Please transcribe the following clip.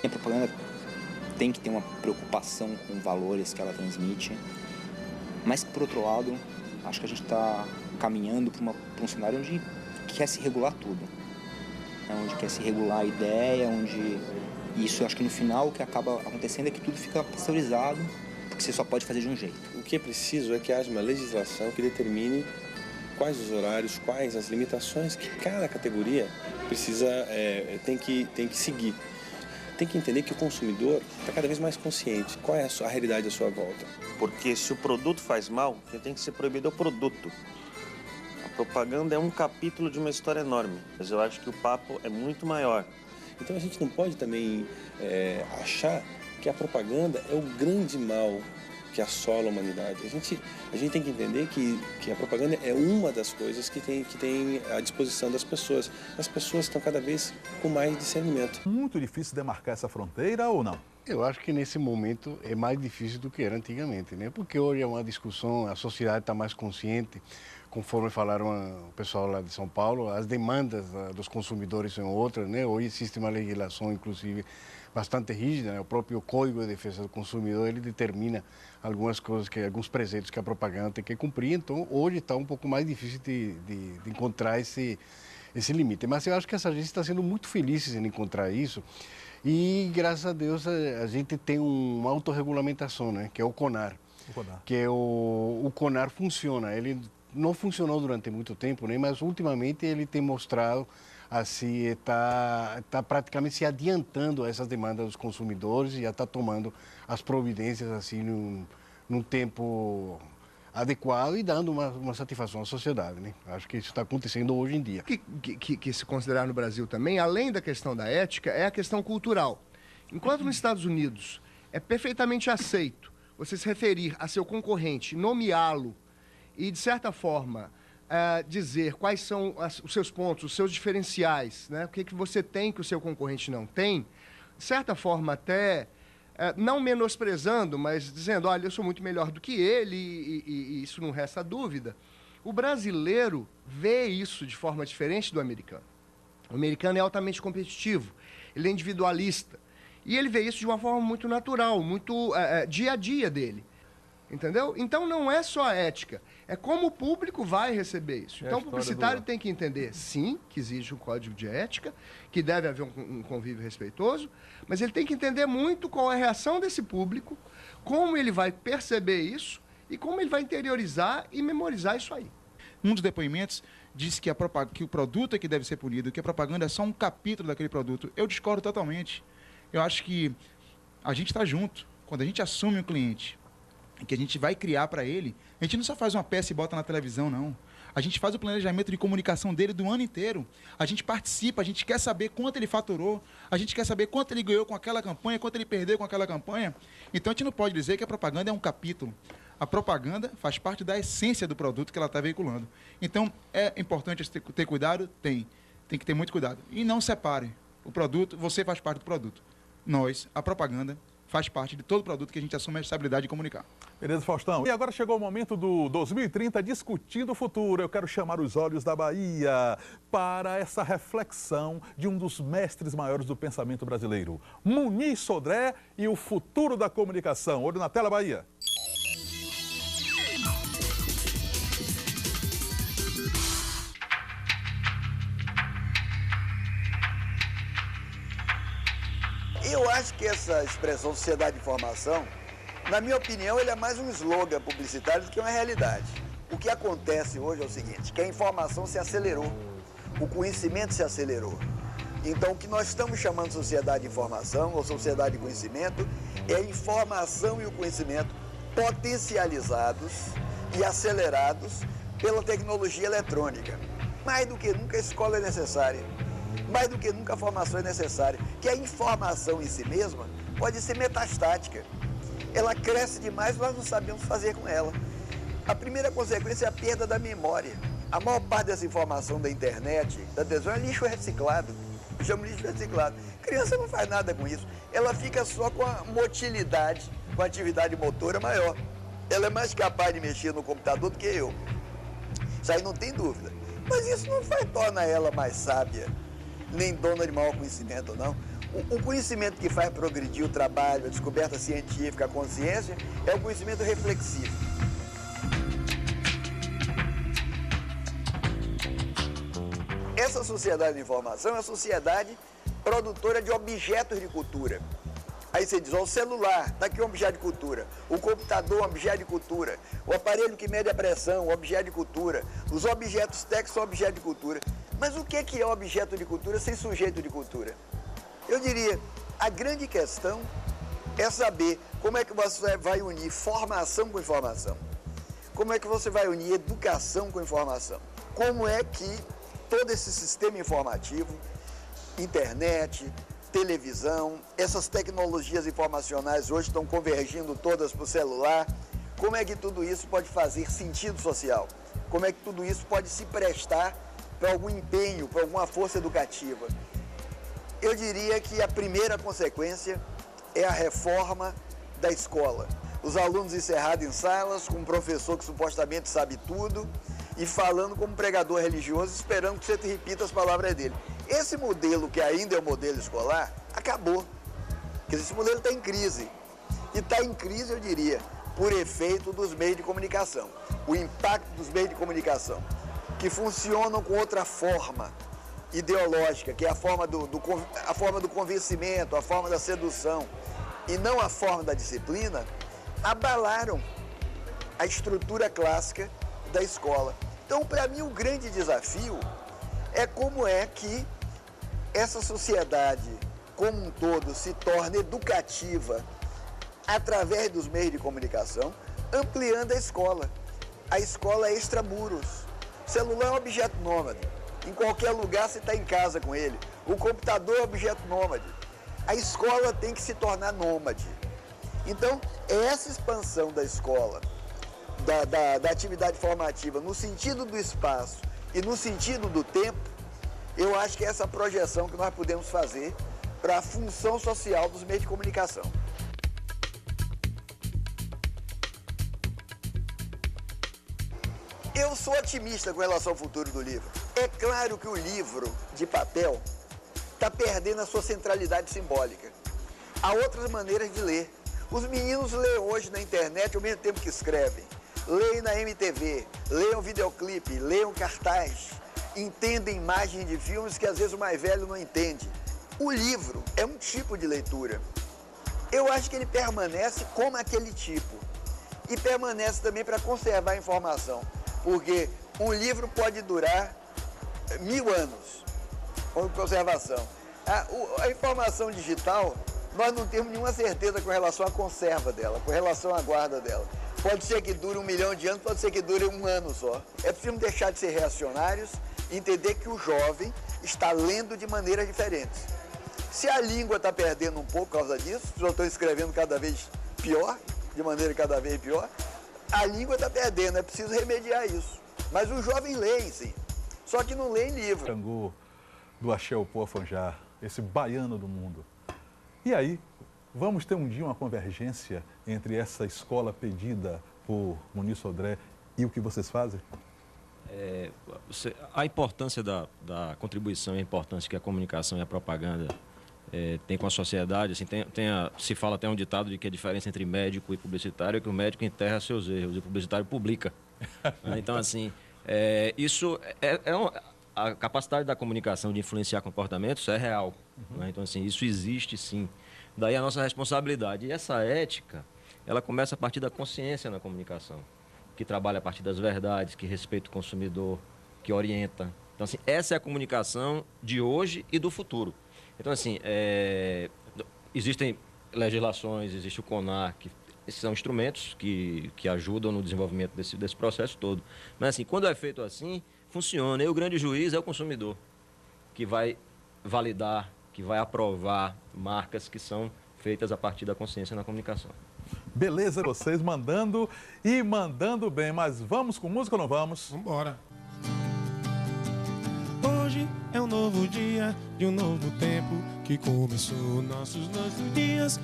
A propaganda tem que ter uma preocupação com valores que ela transmite, mas, por outro lado, acho que a gente está caminhando para um cenário onde quer se regular tudo, né? Onde quer se regular a ideia, onde isso, acho que no final o que acaba acontecendo é que tudo fica pasteurizado, porque você só pode fazer de um jeito. O que é preciso é que haja uma legislação que determine quais os horários, quais as limitações que cada categoria precisa, tem que seguir. Tem que entender que o consumidor está cada vez mais consciente. Qual é a realidade à sua volta? Porque se o produto faz mal, quem tem que ser proibido é o produto. A propaganda é um capítulo de uma história enorme, mas eu acho que o papo é muito maior. Então a gente não pode também achar que a propaganda é o grande mal que assola a humanidade. A gente tem que entender que a propaganda é uma das coisas que tem à disposição das pessoas. As pessoas estão cada vez com mais discernimento. Muito difícil demarcar essa fronteira ou não? Eu acho que nesse momento é mais difícil do que era antigamente, né? Porque hoje é uma discussão, a sociedade está mais consciente, conforme falaram o pessoal lá de São Paulo, as demandas dos consumidores são outras, né? Hoje existe uma legislação, inclusive, bastante rígida, né? O próprio Código de Defesa do Consumidor, ele determina algumas coisas, alguns preceitos que a propaganda tem que cumprir. Então, hoje está um pouco mais difícil de encontrar esse limite. Mas eu acho que essa gente está sendo muito feliz em encontrar isso. E, graças a Deus, a gente tem uma autorregulamentação, né? Que é o CONAR. Que o CONAR funciona. Ele não funcionou durante muito tempo, né? Mas ultimamente ele tem mostrado assim, está praticamente se adiantando a essas demandas dos consumidores e já está tomando as providências assim num tempo adequado e dando uma satisfação à sociedade, né? Acho que isso está acontecendo hoje em dia. Que se considerar no Brasil também, além da questão da ética, é a questão cultural. Enquanto nos Estados Unidos é perfeitamente aceito você se referir a seu concorrente, nomeá-lo e, de certa forma, dizer quais são os seus pontos, os seus diferenciais, né? O que você tem que o seu concorrente não tem, de certa forma até, não menosprezando, mas dizendo, olha, eu sou muito melhor do que ele e isso não resta dúvida. O brasileiro vê isso de forma diferente do americano. O americano é altamente competitivo, ele é individualista e ele vê isso de uma forma muito natural, muito dia a dia dele. Entendeu? Então não é só a ética, é como o público vai receber isso. Então o publicitário tem que entender, sim, que existe um código de ética, que deve haver um convívio respeitoso, mas ele tem que entender muito qual é a reação desse público, como ele vai perceber isso e como ele vai interiorizar e memorizar isso aí. Um dos depoimentos disse que o produto é que deve ser punido, que a propaganda é só um capítulo daquele produto. Eu discordo totalmente. Eu acho que a gente está junto. Quando a gente assume o cliente, que a gente vai criar para ele, a gente não só faz uma peça e bota na televisão, não. A gente faz o planejamento de comunicação dele do ano inteiro. A gente participa, a gente quer saber quanto ele faturou, a gente quer saber quanto ele ganhou com aquela campanha, quanto ele perdeu com aquela campanha. Então, a gente não pode dizer que a propaganda é um capítulo. A propaganda faz parte da essência do produto que ela está veiculando. Então, é importante ter cuidado? Tem que ter muito cuidado. E não separe o produto, você faz parte do produto. Nós, a propaganda, faz parte de todo produto que a gente assume a responsabilidade de comunicar. Beleza, Faustão. E agora chegou o momento do 2030 discutindo o futuro. Eu quero chamar os olhos da Bahia para essa reflexão de um dos mestres maiores do pensamento brasileiro, Muniz Sodré e o futuro da comunicação. Olho na tela, Bahia. Eu acho que essa expressão sociedade de informação, na minha opinião, ele é mais um slogan publicitário do que uma realidade. O que acontece hoje é o seguinte, que a informação se acelerou, o conhecimento se acelerou. Então, o que nós estamos chamando de sociedade de informação ou sociedade de conhecimento é a informação e o conhecimento potencializados e acelerados pela tecnologia eletrônica. Mais do que nunca a escola é necessária. Mais do que nunca a formação é necessária, que a informação em si mesma pode ser metastática. Ela cresce demais, nós não sabemos fazer com ela. A primeira consequência é a perda da memória. A maior parte dessa informação da internet, da televisão, é lixo reciclado. Eu chamo lixo reciclado. Criança não faz nada com isso. Ela fica só com a motilidade, com a atividade motora maior. Ela é mais capaz de mexer no computador do que eu. Isso aí não tem dúvida. Mas isso não torna ela mais sábia. nem dono de maior conhecimento ou não. O conhecimento que faz progredir o trabalho, a descoberta científica, a consciência, é o conhecimento reflexivo. Essa sociedade de informação é a sociedade produtora de objetos de cultura. Aí você diz, ó, o celular, está aqui um objeto de cultura, o computador, um objeto de cultura, o aparelho que mede a pressão, um objeto de cultura, os objetos técnicos são objeto de cultura. Mas o que é objeto de cultura sem sujeito de cultura? Eu diria, a grande questão é saber como é que você vai unir formação com informação. Como é que você vai unir educação com informação? Como é que todo esse sistema informativo, internet, televisão, essas tecnologias informacionais hoje estão convergindo todas para o celular. Como é que tudo isso pode fazer sentido social? Como é que tudo isso pode se prestar para algum empenho, para alguma força educativa? Eu diria que a primeira consequência é a reforma da escola. Os alunos encerrados em salas, com um professor que supostamente sabe tudo e falando como pregador religioso, esperando que você repita as palavras dele. Esse modelo, que ainda é o modelo escolar, acabou. Porque esse modelo está em crise. E está em crise, eu diria, por efeito dos meios de comunicação. O impacto dos meios de comunicação, que funcionam com outra forma ideológica, que é a forma do convencimento, a forma da sedução, e não a forma da disciplina, abalaram a estrutura clássica da escola. Então, para mim, o grande desafio é como é que essa sociedade, como um todo, se torna educativa através dos meios de comunicação, ampliando a escola. A escola é extramuros. O celular é um objeto nômade. Em qualquer lugar você está em casa com ele. O computador é objeto nômade. A escola tem que se tornar nômade. Então, essa expansão da escola, da atividade formativa, no sentido do espaço e no sentido do tempo, eu acho que é essa projeção que nós podemos fazer para a função social dos meios de comunicação. Eu sou otimista com relação ao futuro do livro. É claro que o livro de papel está perdendo a sua centralidade simbólica. Há outras maneiras de ler. Os meninos leem hoje na internet ao mesmo tempo que escrevem. Leem na MTV, leiam videoclipe, leiam cartaz, entendem imagens de filmes que às vezes o mais velho não entende. O livro é um tipo de leitura. Eu acho que ele permanece como aquele tipo. E permanece também para conservar a informação. Porque um livro pode durar 1000 anos com conservação. A informação digital, nós não temos nenhuma certeza com relação à conserva dela, com relação à guarda dela. Pode ser que dure 1 milhão de anos, pode ser que dure 1 ano só. É preciso deixar de ser reacionários e entender que o jovem está lendo de maneiras diferentes. Se a língua está perdendo um pouco por causa disso, os estão escrevendo cada vez pior, de maneira cada vez pior, a língua está perdendo, é preciso remediar isso. Mas o jovem lê, sim, só que não lê em livro. Xangô, do Axé Poafonjá, esse baiano do mundo. E aí, vamos ter um dia uma convergência entre essa escola pedida por Muniz Sodré e o que vocês fazem? A importância da contribuição e a importância que a comunicação e a propaganda tem com a sociedade, assim, se fala até um ditado de que a diferença entre médico e publicitário é que o médico enterra seus erros e o publicitário publica. Então, assim, a capacidade da comunicação de influenciar comportamentos é real. Né? Então, assim, isso existe sim. Daí a nossa responsabilidade. E essa ética, ela começa a partir da consciência na comunicação, que trabalha a partir das verdades, que respeita o consumidor, que orienta. Então, assim, essa é a comunicação de hoje e do futuro. Então, assim, existem legislações, existe o CONAR, que esses são instrumentos que ajudam no desenvolvimento desse processo todo. Mas, assim, quando é feito assim, funciona. E o grande juiz é o consumidor, que vai validar, que vai aprovar marcas que são feitas a partir da consciência na comunicação. Beleza, vocês mandando e mandando bem, mas vamos com música ou não vamos? Vamos embora. Hoje é um novo dia de um novo tempo que começou nossos dias.